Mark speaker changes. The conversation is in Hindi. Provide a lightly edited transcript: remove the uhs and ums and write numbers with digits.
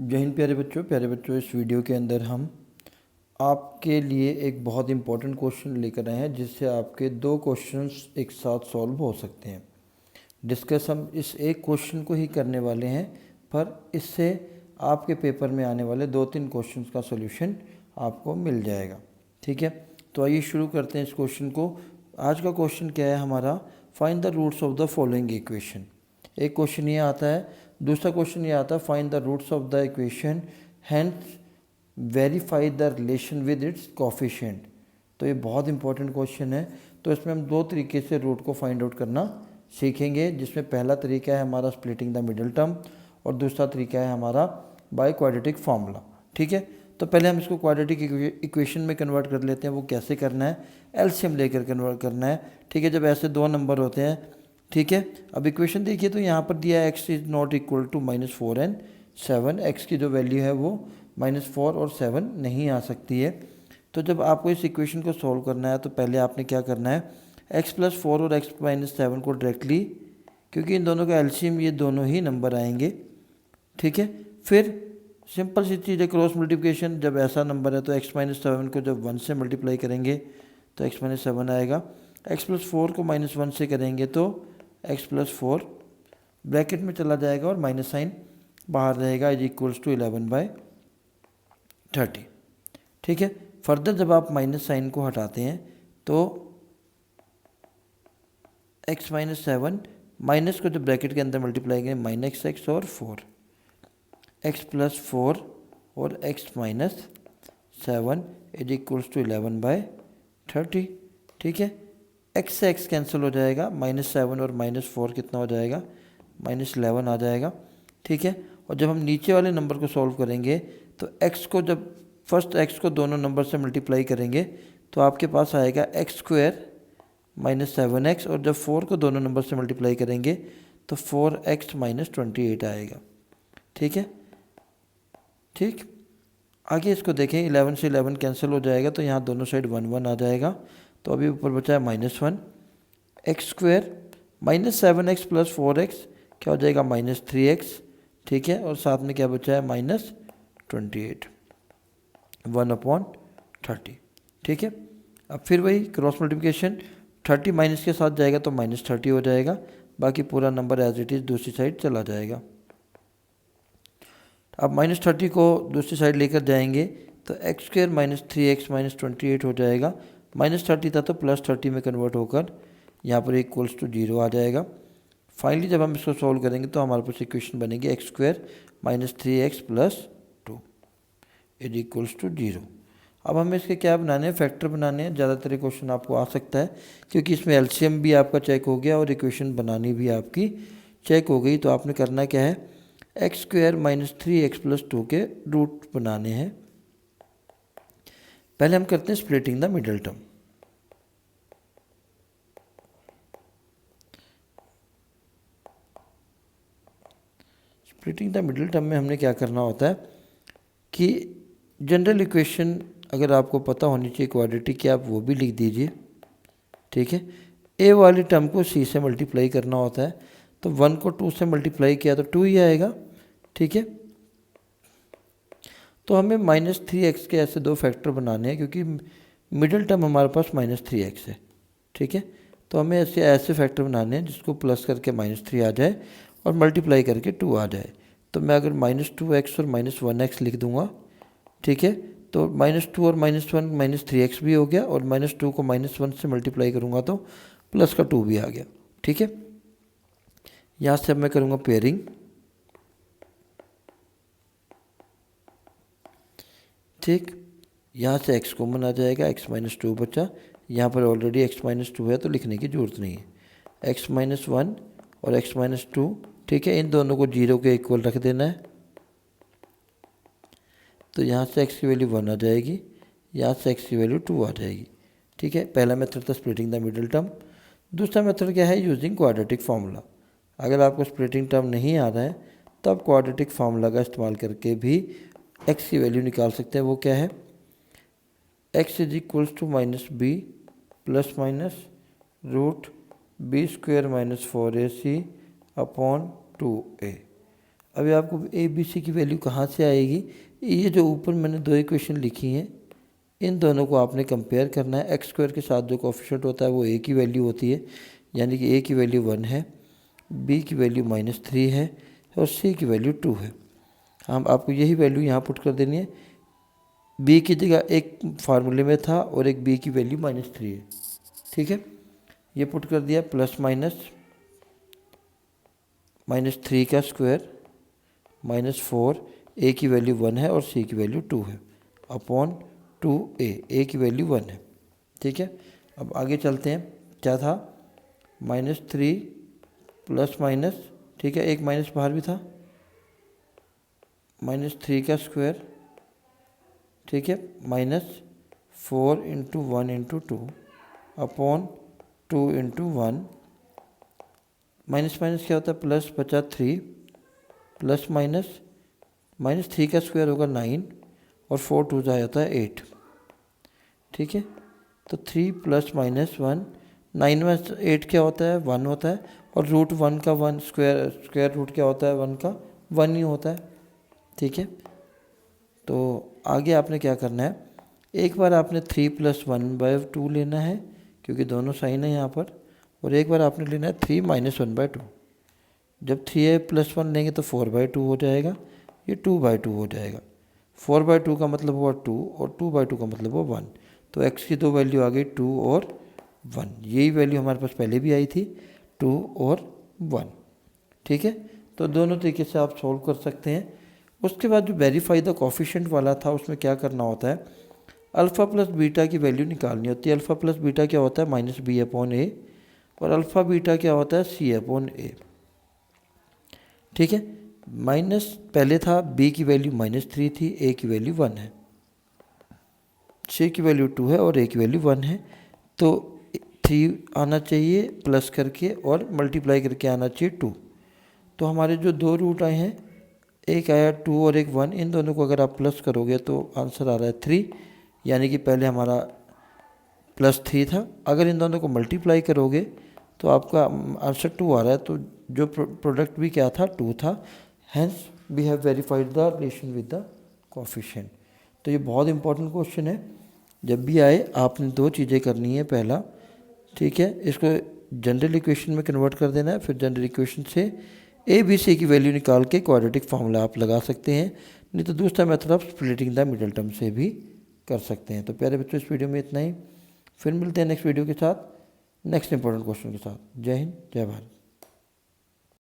Speaker 1: जय हिंद प्यारे बच्चों इस वीडियो के अंदर हम आपके लिए एक बहुत इंपॉर्टेंट क्वेश्चन लेकर आए हैं जिससे आपके दो क्वेश्चंस एक साथ सॉल्व हो सकते हैं। डिस्कस हम इस एक क्वेश्चन को ही करने वाले हैं, पर इससे आपके पेपर में आने वाले 2-3 क्वेश्चंस का सॉल्यूशन आपको मिल जाएगा। ठीक है, तो आइए शुरू करते हैं इस क्वेश्चन को। आज का क्वेश्चन क्या है हमारा, find the roots of the following equation. एक क्वेश्चन ये आता है, दूसरा क्वेश्चन ये आता है find the roots of the equation hence verify the relation with its coefficient. तो ये बहुत इंपॉर्टेंट क्वेश्चन है। तो इसमें हम दो तरीके से रूट को फाइंड आउट करना सीखेंगे, जिसमें पहला तरीका है हमारा स्प्लिटिंग द मिडिल टर्म और दूसरा तरीका है हमारा बाय क्वाड्रेटिक फार्मूला। ठीक है, तो पहले हम इसको क्वाड्रेटिक इक्वेशन में कन्वर्ट कर लेते हैं। वो कैसे करना है, एलसीएम लेकर कन्वर्ट करना है। ठीक है, जब ऐसे दो नंबर होते हैं, ठीक है, अब इक्वेशन देखिए तो यहाँ पर दिया है x is not equal to -4 and 7। x की जो वैल्यू है वो -4 और 7 नहीं आ सकती है। तो जब आपको इस इक्वेशन को सॉल्व करना है तो पहले आपने क्या करना है, x+4 और x-7 को डायरेक्टली, क्योंकि इन दोनों का एलसीएम ये दोनों ही नंबर आएंगे। ठीक है, फिर सिंपल सी चीज़ है क्रॉस मल्टीप्लिकेशन। जब ऐसा नंबर है तो x-7 को जब 1 से मल्टीप्लाई करेंगे तो x-7 आएगा। x+4 को -1 से करेंगे तो x+4 ब्रैकेट में चला जाएगा और माइनस साइन बाहर रहेगा, इज इक्वल्स टू 11/30। ठीक है, फर्दर जब आप माइनस साइन को हटाते हैं तो x-7 माइनस को जब ब्रैकेट के अंदर मल्टीप्लाई करें -x और 4, x+4 और x-7 इज इक्वल्स टू 11/30। ठीक है, x से x कैंसिल हो जाएगा, -7 और -4 कितना हो जाएगा, -11 आ जाएगा। ठीक है, और जब हम नीचे वाले नंबर को सॉल्व करेंगे तो x को जब फर्स्ट x को दोनों नंबर से मल्टीप्लाई करेंगे तो आपके पास आएगा x² -7x, और जब 4 को दोनों नंबर से मल्टीप्लाई करेंगे तो 4x -28 आएगा। ठीक है, ठीक, आगे इसको देखें, 11 से 11 कैंसिल हो जाएगा तो यहाँ दोनों साइड 1 1 आ जाएगा। तो अभी ऊपर बचा है -1, x² -7x + 4x क्या हो जाएगा -3x। ठीक है, और साथ में क्या बचा है -28, 1/30। ठीक है, अब फिर वही क्रॉस मल्टीप्लिकेशन, 30 माइनस के साथ जाएगा तो -30 हो जाएगा, बाकी पूरा नंबर एज इट इज़ दूसरी साइड चला जाएगा। अब -30 को दूसरी साइड लेकर जाएंगे तो x² -3x -28 हो जाएगा। -30 था तो +30 में कन्वर्ट होकर यहाँ पर इक्वल्स टू 0 आ जाएगा। फाइनली जब हम इसको सॉल्व करेंगे तो हमारे पास इक्वेशन बनेगी x² -3x + 2 is equals to 0। अब हमें इसके क्या बनाने हैं, फैक्टर बनाने हैं। ज़्यादातर क्वेश्चन आपको आ सकता है क्योंकि इसमें एलसीएम भी आपका चेक हो गया और इक्वेशन बनानी भी आपकी चेक हो गई। तो आपने करना क्या है, x² -3x + 2 के रूट बनाने हैं। पहले हम करते हैं splitting the middle term. Splitting the middle term में हमने क्या करना होता है कि जनरल इक्वेशन अगर आपको पता होनी चाहिए क्वाड्रेटिक की, आप वो भी लिख दीजिए। ठीक है, ए वाली टर्म को सी से मल्टीप्लाई करना होता है, तो 1 को 2 से मल्टीप्लाई किया तो 2 ही आएगा। ठीक है, तो हमें -3x के ऐसे दो फैक्टर बनाने हैं क्योंकि मिडिल टर्म हमारे पास -3x है। ठीक है, तो हमें ऐसे फैक्टर बनाने हैं जिसको प्लस करके -3 आ जाए और मल्टीप्लाई करके 2 आ जाए। तो मैं अगर -2x और -1x लिख दूंगा, ठीक है, तो -2 और -1 -3x भी हो गया, और -2 को -1 से मल्टीप्लाई करूँगा तो प्लस का 2 भी आ गया। ठीक है, यहाँ से अब मैं करूँगा पेयरिंग। ठीक, यहाँ से x कॉमन आ जाएगा, x-2 बचा, यहाँ पर ऑलरेडी x-2 है तो लिखने की ज़रूरत नहीं है। x-1 और x-2, ठीक है, इन दोनों को 0 के इक्वल रख देना है। तो यहाँ से x की वैल्यू 1 आ जाएगी, यहाँ से x की वैल्यू 2 आ जाएगी। ठीक है, पहला मेथड था स्प्लिटिंग द मिडिल टर्म। दूसरा मेथड क्या है, यूजिंग क्वाड्रेटिक फार्मूला। अगर आपको स्प्लिटिंग टर्म नहीं आ रहा है तो आप क्वाड्रेटिक फार्मूला का इस्तेमाल करके भी x की वैल्यू निकाल सकते हैं। वो क्या है, x is equals to -b ± √b² - 4ac/2a। अभी आपको ए बी सी की वैल्यू कहाँ से आएगी, ये जो ऊपर मैंने दो इक्वेशन लिखी हैं इन दोनों को आपने कंपेयर करना है। एक्स स्क्वायर के साथ जो कोफिशिएंट होता है वो ए की वैल्यू होती है, यानी कि ए की वैल्यू 1 है, बी की वैल्यू -3 है और सी की वैल्यू 2 है। हम आपको यही वैल्यू यहाँ पुट कर देनी है। बी की जगह एक फार्मूले में था और एक बी की वैल्यू -3 है, ठीक है। ये पुट कर दिया, प्लस -3 का स्क्वायर -4, ए की वैल्यू 1 है और सी की वैल्यू 2 है, अपॉन 2a, ए की वैल्यू 1 है, ठीक है। अब आगे चलते हैं, क्या था, -3 प्लस माइनस, ठीक है, एक माइनस बाहर भी था, -3 का स्क्वायर, ठीक है, -4 into 1 into 2 upon 2 into 1, minus minus क्या होता है प्लस, बचा 3 प्लस -3 का स्क्वायर होगा 9 और 4 2 जाता है 8, ठीक है। तो 3 प्लस -1, 9 में 8 क्या होता है 1 होता है, और रूट 1 का 1 स्क्वायर रूट क्या होता है 1 का 1 ही होता है, ठीक है। तो आगे आपने क्या करना है, एक बार आपने 3 + 1/2 लेना है क्योंकि दोनों साइन है यहाँ पर, और एक बार आपने लेना है 3 - 1/2। जब 3 + 1 लेंगे तो 4/2 हो जाएगा, ये 2/2 हो जाएगा। 4/2 का मतलब हुआ 2 और 2/2 का मतलब हुआ 1, तो x की दो वैल्यू आ गई 2 और 1। यही वैल्यू हमारे पास पहले भी आई थी, 2 और 1, ठीक है। तो दोनों तरीके से आप सॉल्व कर सकते हैं। उसके बाद जो वेरीफाई द कोफिशिएंट वाला था उसमें क्या करना होता है, अल्फ़ा प्लस बीटा की वैल्यू निकालनी होती है। अल्फ़ा प्लस बीटा क्या होता है -b/a, और अल्फ़ा बीटा क्या होता है c/a, ठीक है। माइनस पहले था, b की वैल्यू -3 थी, a की वैल्यू 1 है, c की वैल्यू 2 है और a की वैल्यू 1 है। तो 3 आना चाहिए प्लस करके और मल्टीप्लाई करके आना चाहिए 2। तो हमारे जो दो रूट आए हैं, एक आया 2 और एक 1, इन दोनों को अगर आप प्लस करोगे तो आंसर आ रहा है 3, यानी कि पहले हमारा +3 था। अगर इन दोनों को मल्टीप्लाई करोगे तो आपका आंसर 2 आ रहा है, तो जो प्रोडक्ट भी क्या था 2 था। Hence we have verified the relation with the coefficient. तो ये बहुत इंपॉर्टेंट क्वेश्चन है, जब भी आए आपने दो चीज़ें करनी है। पहला, ठीक है, इसको जनरल इक्वेशन में कन्वर्ट कर देना है, फिर जनरल इक्वेशन से ए बी सी की वैल्यू निकाल के क्वाड्रेटिक फार्मूला आप लगा सकते हैं, नहीं तो दूसरा method of splitting the middle term से भी कर सकते हैं। तो प्यारे बच्चों, इस वीडियो में इतना ही, फिर मिलते हैं नेक्स्ट वीडियो के साथ, नेक्स्ट इंपॉर्टेंट क्वेश्चन के साथ। जय हिंद, जय भारत।